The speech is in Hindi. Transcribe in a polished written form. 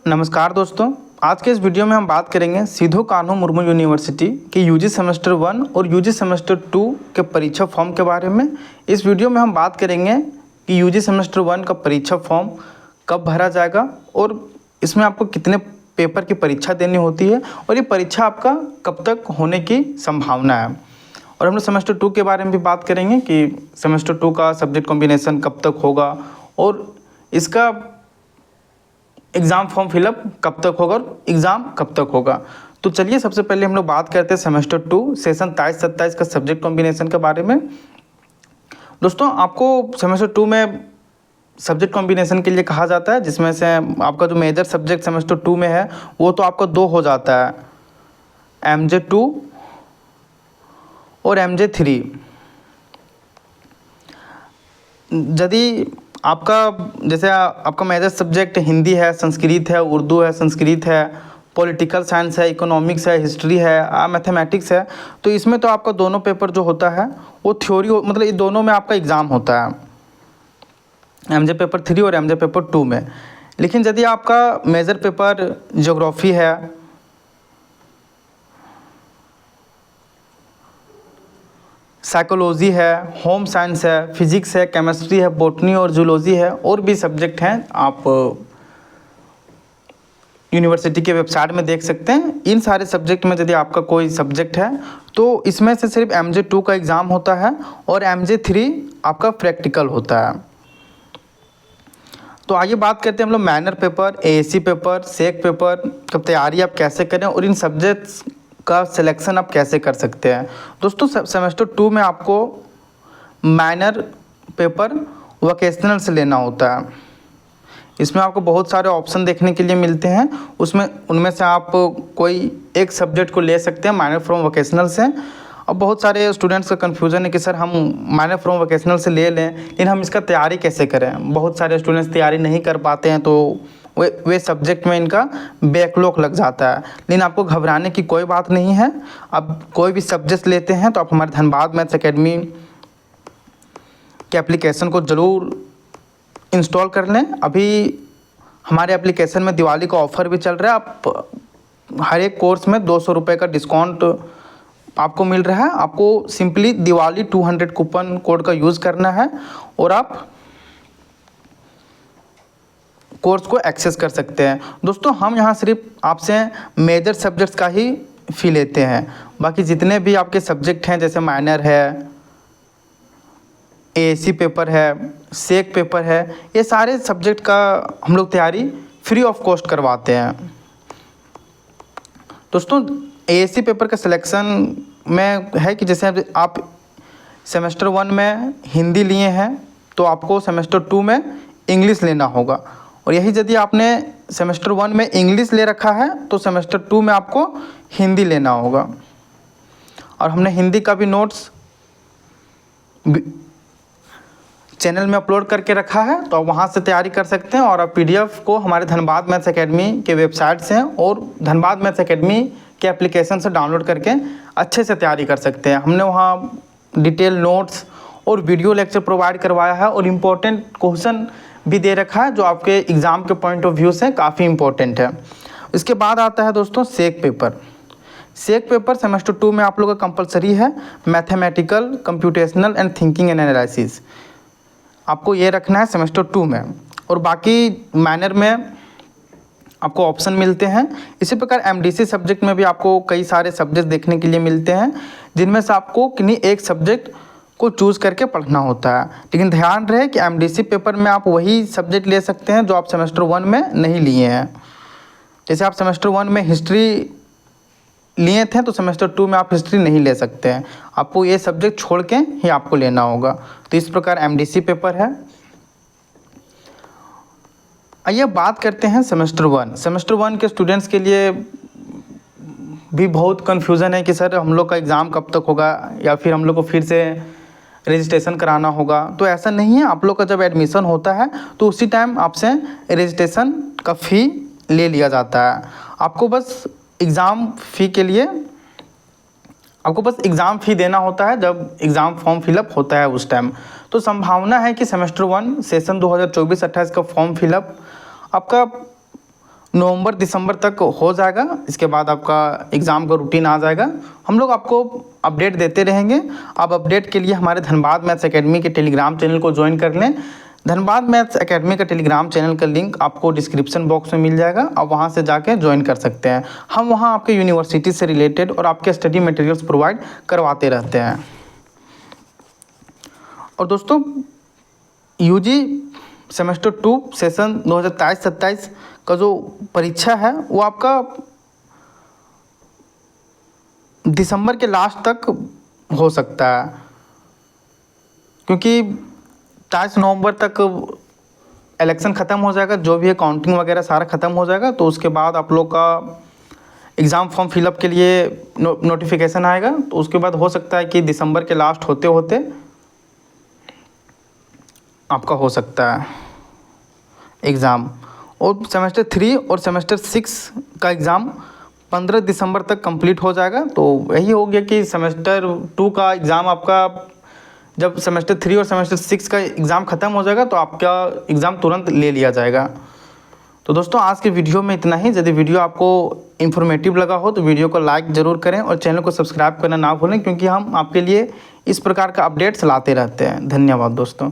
नमस्कार दोस्तों, आज के इस वीडियो में हम बात करेंगे सिधो कान्हू मुर्मू यूनिवर्सिटी के यूजी सेमेस्टर 1 और यूजी सेमेस्टर 2 के परीक्षा फॉर्म के बारे में। इस वीडियो में हम बात करेंगे कि यूजी सेमेस्टर 1 का परीक्षा फॉर्म कब भरा जाएगा और इसमें आपको कितने पेपर की परीक्षा देनी होती है और ये परीक्षा आपका कब तक होने की संभावना है। और हम लोग सेमेस्टर 2 के बारे में भी बात करेंगे कि सेमेस्टर 2 का सब्जेक्ट कॉम्बिनेशन कब तक होगा और इसका एग्ज़ाम फॉर्म फिलअप कब तक होगा और एग्ज़ाम कब तक होगा। तो चलिए सबसे पहले हम लोग बात करते हैं सेमेस्टर 2 सेशन 23-27 का सब्जेक्ट कॉम्बिनेशन के बारे में। दोस्तों, आपको सेमेस्टर 2 में सब्जेक्ट कॉम्बिनेशन के लिए कहा जाता है, जिसमें से आपका जो मेजर सब्जेक्ट सेमेस्टर 2 में है वो तो आपका 2 हो जाता है, MJ2 और MJ3। यदि आपका जैसे आपका मेजर सब्जेक्ट हिंदी है, संस्कृत है, उर्दू है, संस्कृत है, पॉलिटिकल साइंस है, इकोनॉमिक्स है, हिस्ट्री है, मैथमेटिक्स है, तो इसमें तो आपका दोनों पेपर जो होता है वो थ्योरी मतलब ये दोनों में आपका एग्ज़ाम होता है, MJ पेपर 3 और MJ पेपर 2 में। लेकिन यदि आपका मेजर पेपर ज्योग्राफी है, साइकोलॉजी है, होम साइंस है, फिजिक्स है, केमिस्ट्री है, बॉटनी और जूलॉजी है, और भी सब्जेक्ट हैं, आप यूनिवर्सिटी के वेबसाइट में देख सकते हैं। इन सारे सब्जेक्ट में यदि आपका कोई सब्जेक्ट है तो इसमें से सिर्फ MJ2 का एग्ज़ाम होता है और MJ3 आपका प्रैक्टिकल होता है। तो आइए बात करते हैं हम लोग माइनर पेपर, AAC पेपर, सेक पेपर का तैयारी आप कैसे करें और इन सब्जेक्ट्स का सिलेक्शन आप कैसे कर सकते हैं। दोस्तों, सेमेस्टर 2 में आपको माइनर पेपर वोकेशनल से लेना होता है। इसमें आपको बहुत सारे ऑप्शन देखने के लिए मिलते हैं, उनमें से आप कोई एक सब्जेक्ट को ले सकते हैं माइनर फ्रॉम वोकेशनल से। अब बहुत सारे स्टूडेंट्स का कन्फ्यूज़न है कि सर हम माइनर फ्रॉम वोकेशनल से ले लें, लेकिन हम इसका तैयारी कैसे करें। बहुत सारे स्टूडेंट्स तैयारी नहीं कर पाते हैं, तो वे सब्जेक्ट में इनका बैकलॉग लग जाता है। लेकिन आपको घबराने की कोई बात नहीं है। अब कोई भी सब्जेक्ट लेते हैं तो आप हमारे धनबाद मैथ्स एकेडमी के एप्लीकेशन को ज़रूर इंस्टॉल कर लें। अभी हमारे एप्लीकेशन में दिवाली का ऑफ़र भी चल रहा है। आप हर एक कोर्स में 200 रुपये का डिस्काउंट आपको मिल रहा है। आपको सिंपली दिवाली 200 कूपन कोड का यूज़ करना है और आप कोर्स को एक्सेस कर सकते हैं। दोस्तों, हम यहाँ सिर्फ आपसे मेजर सब्जेक्ट्स का ही फ़ी लेते हैं। बाकी जितने भी आपके सब्जेक्ट हैं, जैसे माइनर है, AAC पेपर है, सेक पेपर है, ये सारे सब्जेक्ट का हम लोग तैयारी फ्री ऑफ कॉस्ट करवाते हैं। दोस्तों, AAC पेपर का सिलेक्शन में है कि जैसे आप सेमेस्टर 1 में हिंदी लिए हैं तो आपको सेमेस्टर 2 में इंग्लिश लेना होगा, और यही यदि आपने सेमेस्टर 1 में इंग्लिश ले रखा है तो सेमेस्टर 2 में आपको हिंदी लेना होगा। और हमने हिंदी का भी नोट्स चैनल में अपलोड करके रखा है, तो आप वहाँ से तैयारी कर सकते हैं। और आप PDF को हमारे धनबाद मैथ्स एकेडमी के वेबसाइट से और धनबाद मैथ्स एकेडमी के एप्लीकेशन से डाउनलोड करके अच्छे से तैयारी कर सकते हैं। हमने वहाँ डिटेल नोट्स और वीडियो लेक्चर प्रोवाइड करवाया है और इम्पोर्टेंट क्वेश्चन भी दे रखा है, जो आपके एग्ज़ाम के पॉइंट ऑफ व्यू से काफ़ी इम्पोर्टेंट है। इसके बाद आता है दोस्तों सेक पेपर। सेक पेपर सेमेस्टर 2 में आप लोगों का कंपलसरी है, mathematical, computational and thinking and analysis आपको ये रखना है सेमेस्टर 2 में। और बाकी माइनर में आपको ऑप्शन मिलते हैं। इसी प्रकार MDC सब्जेक्ट में भी आपको कई सारे सब्जेक्ट देखने के लिए मिलते हैं, जिनमें से आपको किन्हीं एक सब्जेक्ट को चूज़ करके पढ़ना होता है। लेकिन ध्यान रहे कि MDC पेपर में आप वही सब्जेक्ट ले सकते हैं जो आप सेमेस्टर 1 में नहीं लिए हैं। जैसे आप सेमेस्टर 1 में हिस्ट्री लिए थे तो सेमेस्टर 2 में आप हिस्ट्री नहीं ले सकते हैं, आपको ये सब्जेक्ट छोड़ के ही आपको लेना होगा। तो इस प्रकार MDC पेपर है। आइए बात करते हैं सेमेस्टर 1। सेमेस्टर 1 के स्टूडेंट्स के लिए भी बहुत कन्फ्यूज़न है कि सर हम लोग का एग्ज़ाम कब तक होगा या फिर हम लोग को फिर से रजिस्ट्रेशन कराना होगा। तो ऐसा नहीं है, आप लोग का जब एडमिशन होता है तो उसी टाइम आपसे रजिस्ट्रेशन का फ़ी ले लिया जाता है। आपको बस एग्ज़ाम फ़ी के लिए आपको बस एग्ज़ाम फ़ी देना होता है जब एग्ज़ाम फॉर्म फिलअप होता है उस टाइम। तो संभावना है कि सेमेस्टर 1 सेशन 2024-28 का फॉर्म फिलअप आपका नवंबर दिसंबर तक हो जाएगा। इसके बाद आपका एग्ज़ाम का रूटीन आ जाएगा। हम लोग आपको अपडेट देते रहेंगे। आप अपडेट के लिए हमारे धनबाद मैथ्स एकेडमी के टेलीग्राम चैनल को ज्वाइन कर लें। धनबाद मैथ्स एकेडमी का टेलीग्राम चैनल का लिंक आपको डिस्क्रिप्शन बॉक्स में मिल जाएगा। आप वहां से जाके ज्वाइन कर सकते हैं। हम वहां आपके यूनिवर्सिटी से रिलेटेड और आपके स्टडी मटेरियल्स प्रोवाइड करवाते रहते हैं। और दोस्तों, यूजी सेमेस्टर 2 सेशन 2023-27 का जो परीक्षा है वो आपका दिसंबर के लास्ट तक हो सकता है, क्योंकि 23 नवंबर तक इलेक्शन ख़त्म हो जाएगा। जो भी है काउंटिंग वगैरह सारा ख़त्म हो जाएगा, तो उसके बाद आप लोग का एग्ज़ाम फॉर्म फिलअप के लिए नोटिफिकेशन आएगा। तो उसके बाद हो सकता है कि दिसंबर के लास्ट होते होते आपका हो सकता है एग्ज़ाम। और सेमेस्टर 3 और सेमेस्टर 6 का एग्ज़ाम 15 दिसंबर तक कंप्लीट हो जाएगा। तो यही हो गया कि सेमेस्टर 2 का एग्ज़ाम आपका जब सेमेस्टर 3 और सेमेस्टर 6 का एग्ज़ाम ख़त्म हो जाएगा तो आपका एग्ज़ाम तुरंत ले लिया जाएगा। तो दोस्तों, आज के वीडियो में इतना ही। यदि वीडियो आपको इन्फॉर्मेटिव लगा हो तो वीडियो को लाइक ज़रूर करें और चैनल को सब्सक्राइब करना ना भूलें, क्योंकि हम आपके लिए इस प्रकार का अपडेट्स लाते रहते हैं। धन्यवाद दोस्तों।